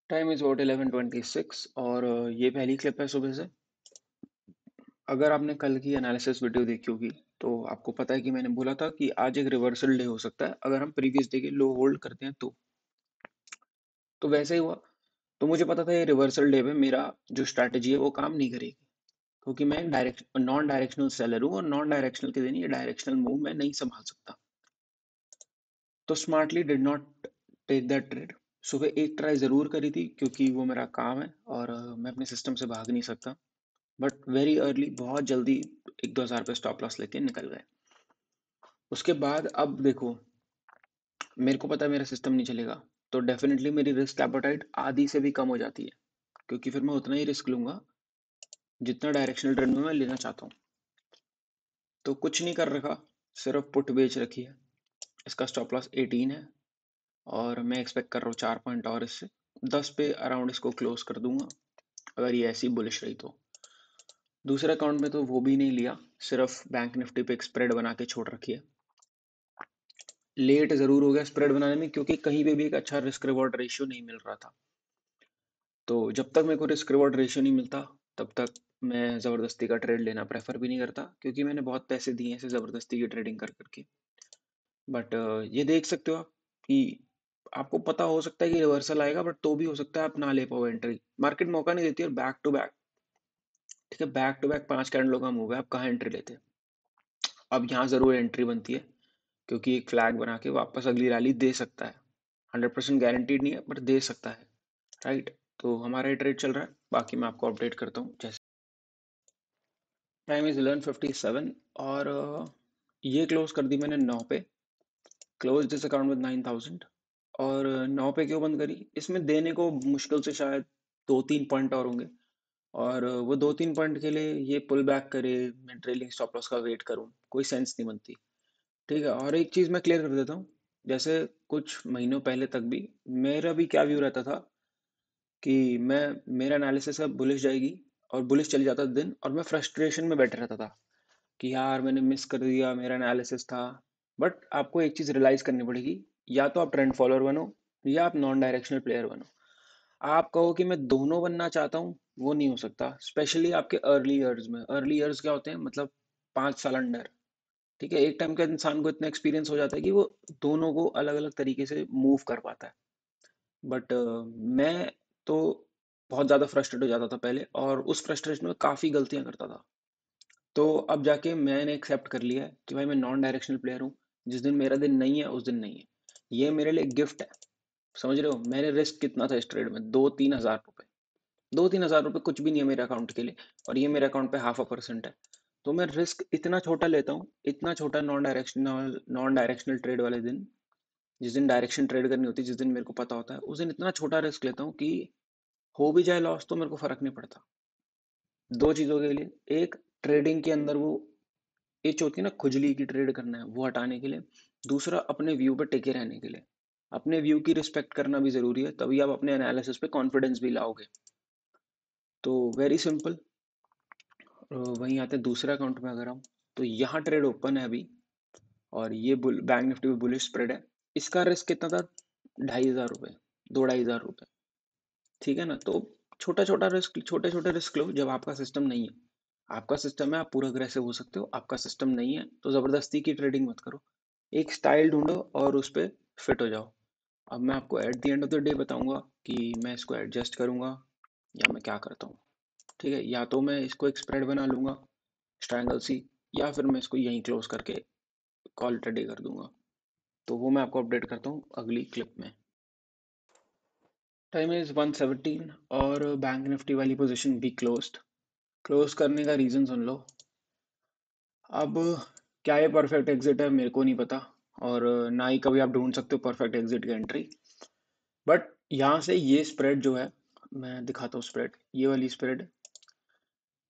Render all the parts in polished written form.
Time is what 11:26 और ये पहली क्लिप है सुबह से। अगर आपने कल की एनालिसिस वीडियो देखी होगी तो आपको पता है कि मैंने बोला था कि आज एक रिवर्सल डे हो सकता है अगर हम प्रीवियस डे के लो होल्ड करते हैं तो वैसे ही हुआ। तो मुझे पता था ये रिवर्सल डे पे मेरा जो स्ट्रैटेजी है वो काम नहीं करेगी, क्योंकि मैं डायरेक्ट नॉन डायरेक्शनल सेलर हूँ और नॉन डायरेक्शनल के दिन ये डायरेक्शनल मूव मैं नहीं संभाल सकता। तो smartly did not take that trade. सुबह एक ट्राई जरूर करी थी क्योंकि वो मेरा काम है और मैं अपने सिस्टम से भाग नहीं सकता। बट वेरी अर्ली बहुत जल्दी 1-2 हज़ार पे स्टॉप लॉस लेके निकल गए। उसके बाद अब देखो, मेरे को पता है मेरा सिस्टम नहीं चलेगा, तो डेफिनेटली मेरी रिस्क एपेटाइट आधी से भी कम हो जाती है, क्योंकि फिर मैं उतना ही रिस्क लूंगा जितना डायरेक्शनल ट्रेंड में मैं लेना चाहता हूँ। तो कुछ नहीं कर रखा, सिर्फ पुट बेच रखी है। इसका स्टॉप लॉस 18 है और मैं एक्सपेक्ट कर रहा हूँ 4 पॉइंट और इससे 10 पे अराउंड इसको क्लोज कर दूंगा अगर ये ऐसी बुलिश रही तो। दूसरे अकाउंट में तो वो भी नहीं लिया, सिर्फ बैंक निफ्टी पे एक स्प्रेड बना के छोड़ रखी है। लेट जरूर हो गया स्प्रेड बनाने में, क्योंकि कहीं पे भी एक अच्छा रिस्क रिवॉर्ड रेशियो नहीं मिल रहा था। तो जब तक मेरे को रिस्क रिवॉर्ड रेशियो नहीं मिलता तब तक मैं ज़बरदस्ती का ट्रेड लेना प्रेफर भी नहीं करता, क्योंकि मैंने बहुत पैसे दिए हैं इसे ज़बरदस्ती की ट्रेडिंग कर करके। बट ये देख सकते हो आप कि आपको पता हो सकता है कि रिवर्सल आएगा, बट तो भी हो सकता है आप ना ले पाओ एंट्री। मार्केट मौका नहीं देती, और बैक टू बैक, ठीक है, बैक टू बैक 5 कैंडलों का मूव है, आप कहाँ एंट्री लेते? अब यहाँ ज़रूर एंट्री बनती है, क्योंकि एक फ्लैग बना के वापस अगली रैली दे सकता है। 100% गारंटीड नहीं है बट दे सकता है, राइट। तो हमारा ये ट्रेड चल रहा है, बाकी मैं आपको अपडेट करता हूँ जैसे। टाइम इज 11:57 और ये क्लोज कर दी मैंने 9 पे। Close this account with 9,000। और 9 पे क्यों बंद करी? इसमें देने को मुश्किल से शायद 2-3 पॉइंट और होंगे, और वो 2-3 पॉइंट के लिए ये पुल बैक करे, मैं ट्रेलिंग स्टॉप लॉस का वेट करूँ, कोई सेंस नहीं बनती। ठीक है, और एक चीज़ मैं क्लियर कर देता हूँ। जैसे कुछ महीनों पहले तक भी मेरा भी क्या व्यू रहता था कि मैं मेरा एनालिसिस अब बुलिश जाएगी, और बुलिश चली जाता दिन, और मैं फ्रस्ट्रेशन में बैठे रहता था कि यार मैंने मिस कर दिया, मेरा एनालिसिस था। बट आपको एक चीज़ रियलाइज़ करनी पड़ेगी, या तो आप ट्रेंड फॉलोअर बनो या आप नॉन डायरेक्शनल प्लेयर बनो। आप कहो कि मैं दोनों बनना चाहता हूँ, वो नहीं हो सकता, स्पेशली आपके अर्ली ईयर्स में। अर्ली ईयर्स क्या होते हैं, मतलब 5 साल अंडर। ठीक है, एक टाइम के इंसान को इतना एक्सपीरियंस हो जाता है कि वो दोनों को अलग अलग तरीके से मूव कर पाता है। बट मैं तो बहुत ज़्यादा फ्रस्ट्रेट हो जाता था पहले, और उस फ्रस्ट्रेशन में काफ़ी गलतियां करता था। तो अब जाके मैंने एक्सेप्ट कर लिया है कि भाई मैं नॉन डायरेक्शनल प्लेयर हूँ। जिस दिन मेरा दिन नहीं है उस दिन नहीं है, ये मेरे लिए गिफ्ट है। समझ रहे हो, मैंने रिस्क कितना था इस ट्रेड में? 2-3 हज़ार रुपये। 2-3 हज़ार रुपये कुछ भी नहीं है मेरे अकाउंट के लिए, और ये मेरे अकाउंट पे 0.5% है। तो मैं रिस्क इतना छोटा लेता हूँ, इतना छोटा। नॉन डायरेक्शनल ट्रेड वाले दिन, जिस दिन डायरेक्शन ट्रेड करनी होती है, जिस दिन मेरे को पता होता है, उस दिन इतना छोटा रिस्क लेता हूँ कि हो भी जाए लॉस तो मेरे को फर्क नहीं पड़ता। दो चीजों के लिए, एक, ट्रेडिंग के अंदर वो एच होती है ना, खुजली की ट्रेड करना है, वो हटाने के लिए। दूसरा, अपने व्यू पे टिके रहने के लिए। अपने व्यू की रिस्पेक्ट करना भी जरूरी है, तभी आप अपने एनालिसिस पे कॉन्फिडेंस भी लाओगे। तो वेरी सिंपल। वहीं आते हैं दूसरे अकाउंट में अगर हम, तो यहाँ ट्रेड ओपन है अभी, और ये बैंक निफ्टी में बुलिश स्प्रेड है। इसका रिस्क कितना था? 2,500 रुपये, 2-2,500 रुपये। ठीक है ना? तो छोटा छोटा रिस्क, छोटे छोटे रिस्क लो जब आपका सिस्टम नहीं है। आपका सिस्टम है, आप पूरा अग्रेसिव हो सकते हो। आपका सिस्टम नहीं है तो जबरदस्ती की ट्रेडिंग मत करो। एक स्टाइल ढूंढो और उस पर फिट हो जाओ। अब मैं आपको at the end of the day बताऊंगा कि मैं इसको एडजस्ट करूंगा या मैं क्या करता हूँ। ठीक है, या तो मैं इसको एक स्प्रेड बना लूंगा, स्ट्रैंगल सी, या फिर मैं इसको यहीं क्लोज करके कॉल टडे कर दूंगा। तो वो मैं आपको अपडेट करता हूँ अगली क्लिप में। टाइम इज 1:17 और बैंक निफ्टी वाली पोजीशन भी क्लोज्ड। क्लोज करने का रीजन सुन लो। अब क्या ये परफेक्ट एग्जिट है मेरे को नहीं पता, और ना ही कभी आप ढूंढ सकते हो परफेक्ट एग्जिट की एंट्री। बट यहाँ से ये स्प्रेड जो है, मैं दिखाता हूँ स्प्रेड, ये वाली स्प्रेड,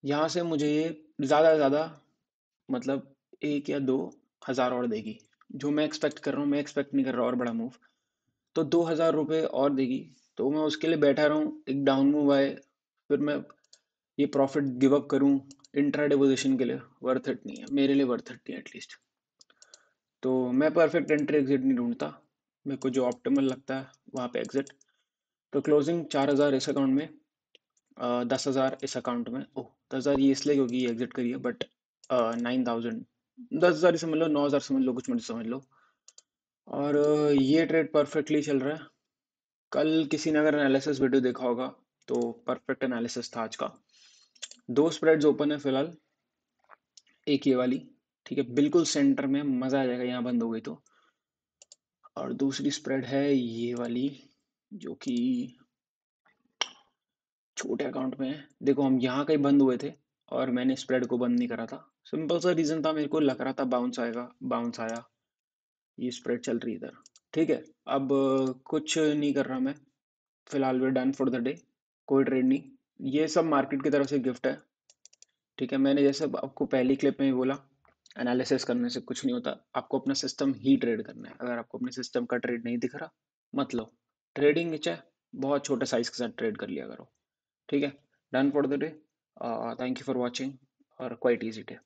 यहाँ से मुझे ये ज़्यादा से ज़्यादा, मतलब 1 या 2 हज़ार और देगी। जो मैं एक्सपेक्ट कर रहा हूँ, मैं एक्सपेक्ट नहीं कर रहा और बड़ा मूव, तो 2,000 रुपये और देगी। तो मैं उसके लिए बैठा रहूँ, एक डाउन मूव आए फिर मैं ये प्रॉफिट गिव अप करूँ इंट्राडे पोजीशन के लिए, वर्थ इट नहीं है मेरे लिए, वर्थ इट नहीं एटलीस्ट। तो मैं परफेक्ट एंट्री एग्जिट नहीं ढूंढता, मेरे को जो ऑप्टिमल लगता है वहाँ पे एग्जिट। तो क्लोजिंग 4,000 इस अकाउंट में, 10,000 इस अकाउंट में। ओह, 10,000 ये इसलिए क्योंकि ये एग्जिट करी है, बट 9,000, 10,000 ही समझ लो, 9,000 समझ लो, कुछ मर्जी समझ लो। और ये ट्रेड परफेक्टली चल रहा है। कल किसी ने अगर एनालिसिस वीडियो देखा होगा तो परफेक्ट एनालिसिस था आज का। दो स्प्रेड्स ओपन है फिलहाल, एक ये वाली, ठीक है, बिल्कुल सेंटर में, मजा आ जाएगा यहाँ बंद हो गई तो। और दूसरी स्प्रेड है ये वाली, जो कि छोटे अकाउंट में है। देखो हम यहाँ कहीं बंद हुए थे और मैंने स्प्रेड को बंद नहीं करा था। सिंपल सा रीजन था, मेरे को लग रहा था बाउंस आएगा, बाउंस आया, ये स्प्रेड चल रही है इधर। ठीक है, अब कुछ नहीं कर रहा मैं फिलहाल, वे डन फॉर द डे, कोई ट्रेड नहीं। ये सब मार्केट की तरफ से गिफ्ट है। ठीक है, मैंने जैसे आपको पहली क्लिप में ही बोला, एनालिसिस करने से कुछ नहीं होता, आपको अपना सिस्टम ही ट्रेड करना है। अगर आपको अपने सिस्टम का ट्रेड नहीं दिख रहा, मत लो। ट्रेडिंग नीचे बहुत छोटे साइज के साथ ट्रेड कर लिया करो। ठीक है, done for the day. Thank you for watching, और क्वाइट इजी डे।